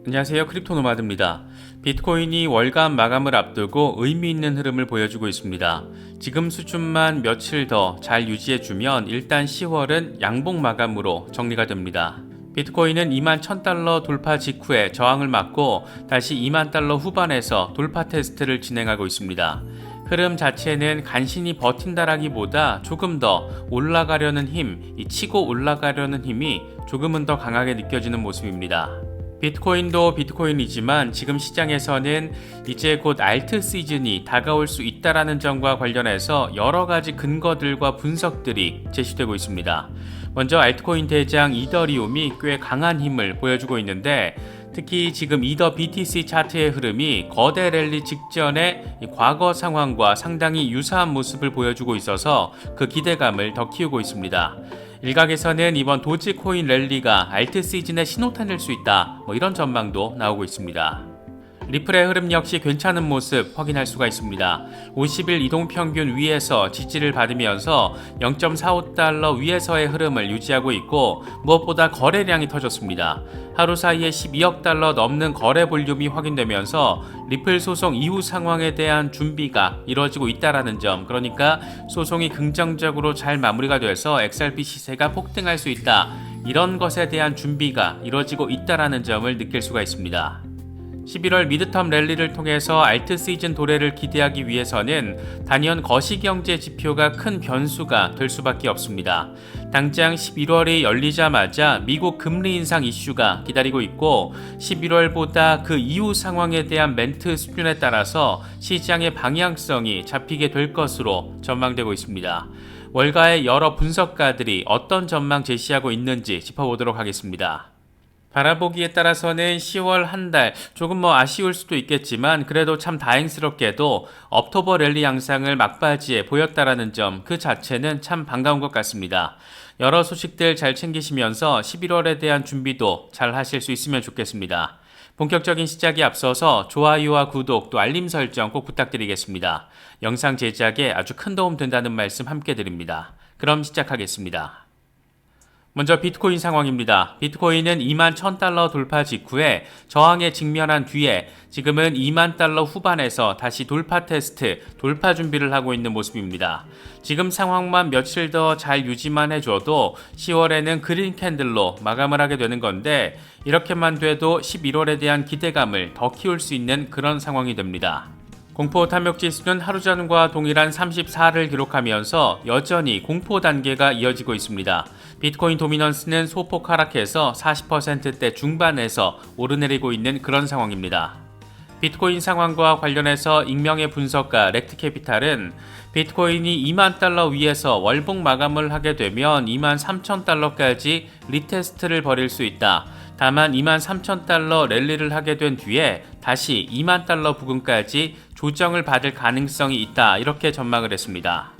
안녕하세요. 크립토노마드입니다. 비트코인이 월간 마감을 앞두고 의미 있는 흐름을 보여주고 있습니다. 지금 수준만 며칠 더 잘 유지해주면 일단 10월은 양봉 마감으로 정리가 됩니다. 비트코인은 21,000달러 돌파 직후에 저항을 맞고 다시 20,000달러 후반에서 돌파 테스트를 진행하고 있습니다. 흐름 자체는 간신히 버틴다라기보다 조금 더 올라가려는 힘, 치고 올라가려는 힘이 조금은 더 강하게 느껴지는 모습입니다. 비트코인도 비트코인이지만 지금 시장에서는 이제 곧 알트 시즌이 다가올 수 있다라는 점과 관련해서 여러 가지 근거들과 분석들이 제시되고 있습니다. 먼저 알트코인 대장 이더리움이 꽤 강한 힘을 보여주고 있는데 특히 지금 이더 BTC 차트의 흐름이 거대 랠리 직전의 과거 상황과 상당히 유사한 모습을 보여주고 있어서 그 기대감을 더 키우고 있습니다. 일각에서는 이번 도지코인 랠리가 알트 시즌의 신호탄일 수 있다, 이런 전망도 나오고 있습니다. 리플의 흐름 역시 괜찮은 모습 확인할 수가 있습니다. 50일 이동평균 위에서 지지를 받으면서 0.45달러 위에서의 흐름을 유지하고 있고 무엇보다 거래량이 터졌습니다. 하루 사이에 12억 달러 넘는 거래 볼륨이 확인되면서 리플 소송 이후 상황에 대한 준비가 이루어지고 있다는 점, 그러니까 소송이 긍정적으로 잘 마무리가 돼서 XRP 시세가 폭등할 수 있다, 이런 것에 대한 준비가 이루어지고 있다는 점을 느낄 수가 있습니다. 11월 미드텀 랠리를 통해서 알트 시즌 도래를 기대하기 위해서는 단연 거시경제 지표가 큰 변수가 될 수밖에 없습니다. 당장 11월이 열리자마자 미국 금리 인상 이슈가 기다리고 있고 11월보다 그 이후 상황에 대한 멘트 수준에 따라서 시장의 방향성이 잡히게 될 것으로 전망되고 있습니다. 월가의 여러 분석가들이 어떤 전망 제시하고 있는지 짚어보도록 하겠습니다. 바라보기에 따라서는 10월 한 달 조금 아쉬울 수도 있겠지만 그래도 참 다행스럽게도 억토버 랠리 양상을 막바지에 보였다라는 점 그 자체는 참 반가운 것 같습니다. 여러 소식들 잘 챙기시면서 11월에 대한 준비도 잘 하실 수 있으면 좋겠습니다. 본격적인 시작에 앞서서 좋아요와 구독 또 알림 설정 꼭 부탁드리겠습니다. 영상 제작에 아주 큰 도움 된다는 말씀 함께 드립니다. 그럼 시작하겠습니다. 먼저 비트코인 상황입니다. 비트코인은 21,000달러 돌파 직후에 저항에 직면한 뒤에 지금은 20,000달러 후반에서 다시 돌파 테스트, 돌파 준비를 하고 있는 모습입니다. 지금 상황만 며칠 더 잘 유지만 해줘도 10월에는 그린 캔들로 마감을 하게 되는 건데 이렇게만 돼도 11월에 대한 기대감을 더 키울 수 있는 그런 상황이 됩니다. 공포 탐욕 지수는 하루 전과 동일한 34를 기록하면서 여전히 공포 단계가 이어지고 있습니다. 비트코인 도미넌스는 소폭 하락해서 40%대 중반에서 오르내리고 있는 그런 상황입니다. 비트코인 상황과 관련해서 익명의 분석가 렉트캐피탈은 비트코인이 20,000달러 위에서 월봉 마감을 하게 되면 23,000달러까지 리테스트를 벌일 수 있다. 다만 23,000달러 랠리를 하게 된 뒤에 다시 20,000달러 부근까지 조정을 받을 가능성이 있다, 이렇게 전망을 했습니다.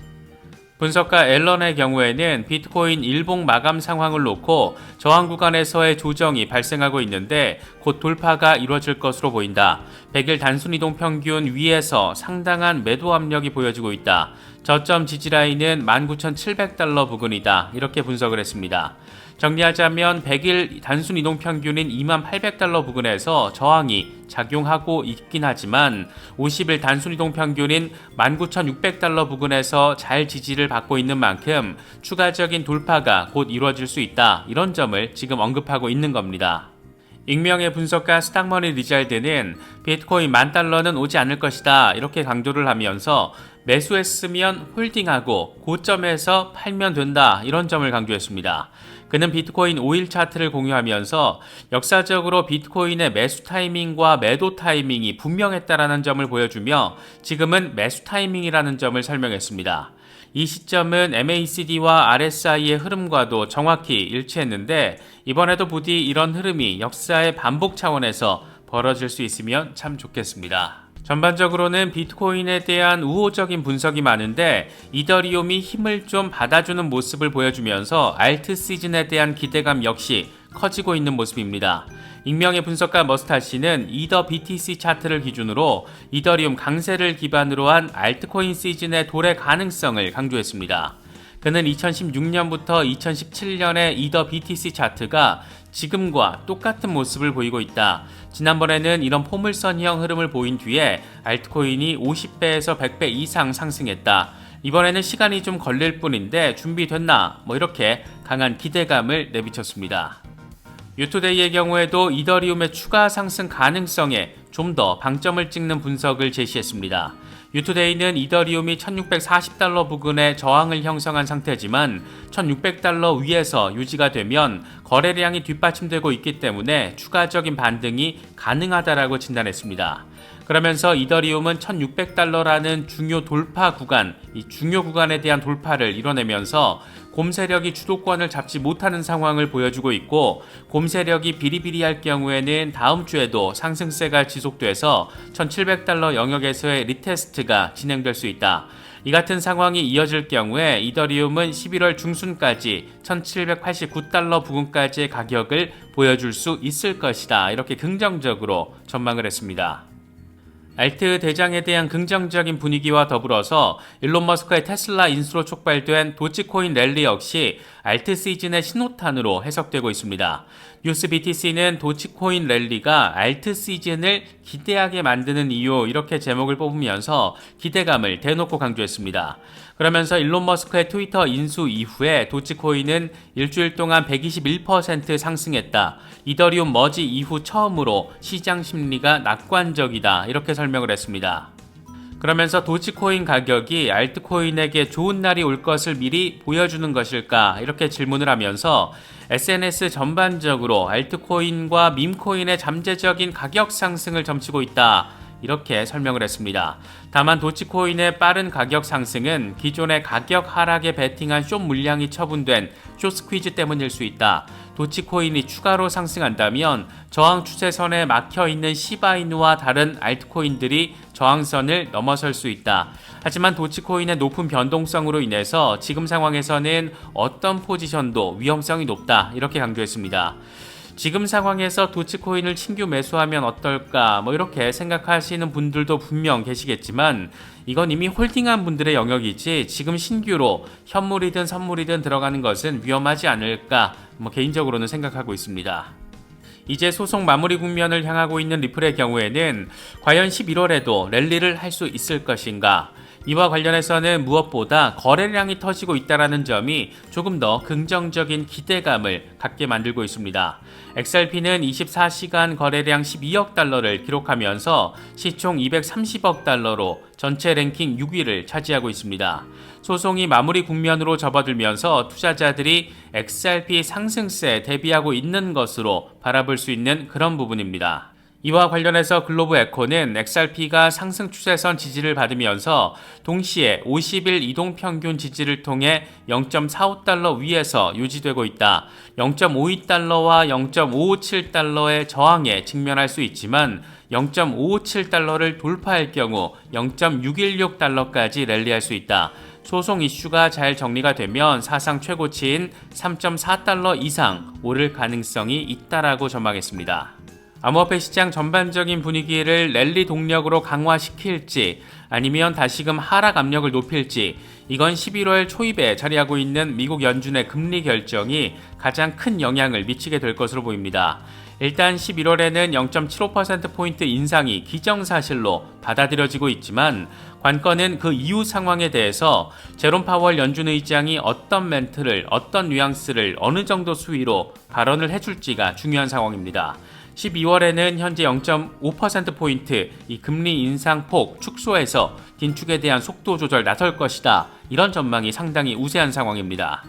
분석가 앨런의 경우에는 비트코인 일봉 마감 상황을 놓고 저항 구간에서의 조정이 발생하고 있는데 곧 돌파가 이루어질 것으로 보인다. 100일 단순 이동 평균 위에서 상당한 매도 압력이 보여지고 있다. 저점 지지라인은 19,700달러 부근이다, 이렇게 분석을 했습니다. 정리하자면 100일 단순 이동 평균인 2800달러 부근에서 저항이 작용하고 있긴 하지만 50일 단순 이동 평균인 19,600달러 부근에서 잘 지지를 받고 있는 만큼 추가적인 돌파가 곧 이루어질 수 있다, 이런 점을 지금 언급하고 있는 겁니다. 익명의 분석가 스탁머니 리잘드는 비트코인 10,000달러는 오지 않을 것이다, 이렇게 강조를 하면서 매수했으면 홀딩하고 고점에서 팔면 된다, 이런 점을 강조했습니다. 그는 비트코인 5일 차트를 공유하면서 역사적으로 비트코인의 매수 타이밍과 매도 타이밍이 분명했다라는 점을 보여주며 지금은 매수 타이밍이라는 점을 설명했습니다. 이 시점은 MACD와 RSI의 흐름과도 정확히 일치했는데 이번에도 부디 이런 흐름이 역사의 반복 차원에서 벌어질 수 있으면 참 좋겠습니다. 전반적으로는 비트코인에 대한 우호적인 분석이 많은데 이더리움이 힘을 좀 받아주는 모습을 보여주면서 알트 시즌에 대한 기대감 역시 커지고 있는 모습입니다. 익명의 분석가 머스타시는 이더 BTC 차트를 기준으로 이더리움 강세를 기반으로 한 알트코인 시즌의 도래 가능성을 강조했습니다. 그는 2016년부터 2017년의 이더 BTC 차트가 지금과 똑같은 모습을 보이고 있다. 지난번에는 이런 포물선형 흐름을 보인 뒤에 알트코인이 50배에서 100배 이상 상승했다. 이번에는 시간이 좀 걸릴 뿐인데 준비됐나? 이렇게 강한 기대감을 내비쳤습니다. 유투데이의 경우에도 이더리움의 추가 상승 가능성에 좀 더 방점을 찍는 분석을 제시했습니다. 유투데이는 이더리움이 1640달러 부근에 저항을 형성한 상태지만 1600달러 위에서 유지가 되면 거래량이 뒷받침되고 있기 때문에 추가적인 반등이 가능하다라고 진단했습니다. 그러면서 이더리움은 1600달러라는 중요 돌파 구간, 이 중요 구간에 대한 돌파를 이뤄내면서 곰 세력이 주도권을 잡지 못하는 상황을 보여주고 있고, 곰 세력이 비리비리할 경우에는 다음 주에도 상승세가 지속돼서 1700달러 영역에서의 리테스트가 진행될 수 있다. 이 같은 상황이 이어질 경우에 이더리움은 11월 중순까지 1789달러 부근까지의 가격을 보여줄 수 있을 것이다. 이렇게 긍정적으로 전망을 했습니다. 알트 대장에 대한 긍정적인 분위기와 더불어서 일론 머스크의 테슬라 인수로 촉발된 도치코인 랠리 역시 알트 시즌의 신호탄으로 해석되고 있습니다. 뉴스 BTC는 도치코인 랠리가 알트 시즌을 기대하게 만드는 이유, 이렇게 제목을 뽑으면서 기대감을 대놓고 강조했습니다. 그러면서 일론 머스크의 트위터 인수 이후에 도치코인은 일주일 동안 121% 상승했다. 이더리움 머지 이후 처음으로 시장 심리가 낙관적이다. 이렇게 설명을 했습니다. 그러면서 도치코인 가격이 알트코인에게 좋은 날이 올 것을 미리 보여주는 것일까? 이렇게 질문을 하면서 SNS 전반적으로 알트코인과 밈코인의 잠재적인 가격 상승을 점치고 있다. 이렇게 설명을 했습니다. 다만 도치코인의 빠른 가격 상승은 기존의 가격 하락에 베팅한 숏 물량이 처분된 숏 스퀴즈 때문일 수 있다. 도치코인이 추가로 상승한다면 저항 추세선에 막혀있는 시바이누와 다른 알트코인들이 저항선을 넘어설 수 있다. 하지만 도치코인의 높은 변동성으로 인해서 지금 상황에서는 어떤 포지션도 위험성이 높다. 이렇게 강조했습니다. 지금 상황에서 도치코인을 신규 매수하면 어떨까 이렇게 생각하시는 분들도 분명 계시겠지만 이건 이미 홀딩한 분들의 영역이지 지금 신규로 현물이든 선물이든 들어가는 것은 위험하지 않을까 개인적으로는 생각하고 있습니다. 이제 소송 마무리 국면을 향하고 있는 리플의 경우에는 과연 11월에도 랠리를 할 수 있을 것인가? 이와 관련해서는 무엇보다 거래량이 터지고 있다는 점이 조금 더 긍정적인 기대감을 갖게 만들고 있습니다. XRP는 24시간 거래량 12억 달러를 기록하면서 시총 230억 달러로 전체 랭킹 6위를 차지하고 있습니다. 소송이 마무리 국면으로 접어들면서 투자자들이 XRP 상승세에 대비하고 있는 것으로 바라볼 수 있는 그런 부분입니다. 이와 관련해서 글로브 에코는 XRP가 상승 추세선 지지를 받으면서 동시에 50일 이동평균 지지를 통해 0.45달러 위에서 유지되고 있다. 0.52달러와 0.557달러의 저항에 직면할 수 있지만 0.557달러를 돌파할 경우 0.616달러까지 랠리할 수 있다. 소송 이슈가 잘 정리가 되면 사상 최고치인 3.4달러 이상 오를 가능성이 있다라고 전망했습니다. 암호화폐 시장 전반적인 분위기를 랠리 동력으로 강화시킬지 아니면 다시금 하락 압력을 높일지 이건 11월 초입에 자리하고 있는 미국 연준의 금리 결정이 가장 큰 영향을 미치게 될 것으로 보입니다. 일단 11월에는 0.75%포인트 인상이 기정사실로 받아들여지고 있지만 관건은 그 이후 상황에 대해서 제롬 파월 연준 의장이 어떤 멘트를, 어떤 뉘앙스를 어느 정도 수위로 발언을 해줄지가 중요한 상황입니다. 12월에는 현재 0.5%포인트 이 금리 인상폭 축소해서 긴축에 대한 속도 조절 나설 것이다. 이런 전망이 상당히 우세한 상황입니다.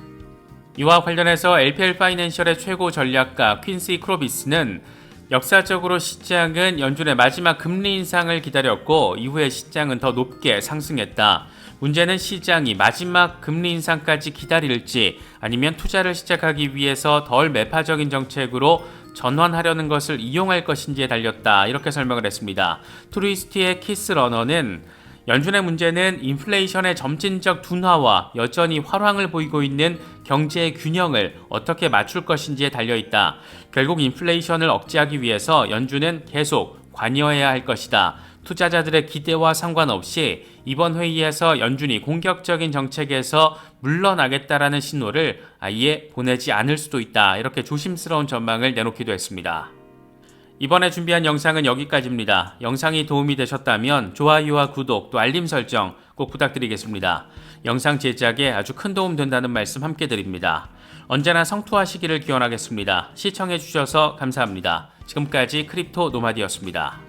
이와 관련해서 LPL 파이낸셜의 최고 전략가 퀸시 크로비스는 역사적으로 시장은 연준의 마지막 금리 인상을 기다렸고 이후에 시장은 더 높게 상승했다. 문제는 시장이 마지막 금리 인상까지 기다릴지 아니면 투자를 시작하기 위해서 덜 매파적인 정책으로 전환하려는 것을 이용할 것인지에 달렸다. 이렇게 설명을 했습니다. 트루이스트의 키스 러너는 연준의 문제는 인플레이션의 점진적 둔화와 여전히 활황을 보이고 있는 경제의 균형을 어떻게 맞출 것인지에 달려있다. 결국 인플레이션을 억제하기 위해서 연준은 계속 관여해야 할 것이다. 투자자들의 기대와 상관없이 이번 회의에서 연준이 공격적인 정책에서 물러나겠다라는 신호를 아예 보내지 않을 수도 있다. 이렇게 조심스러운 전망을 내놓기도 했습니다. 이번에 준비한 영상은 여기까지입니다. 영상이 도움이 되셨다면 좋아요와 구독 또 알림 설정 꼭 부탁드리겠습니다. 영상 제작에 아주 큰 도움 된다는 말씀 함께 드립니다. 언제나 성투하시기를 기원하겠습니다. 시청해주셔서 감사합니다. 지금까지 크립토 노마디였습니다.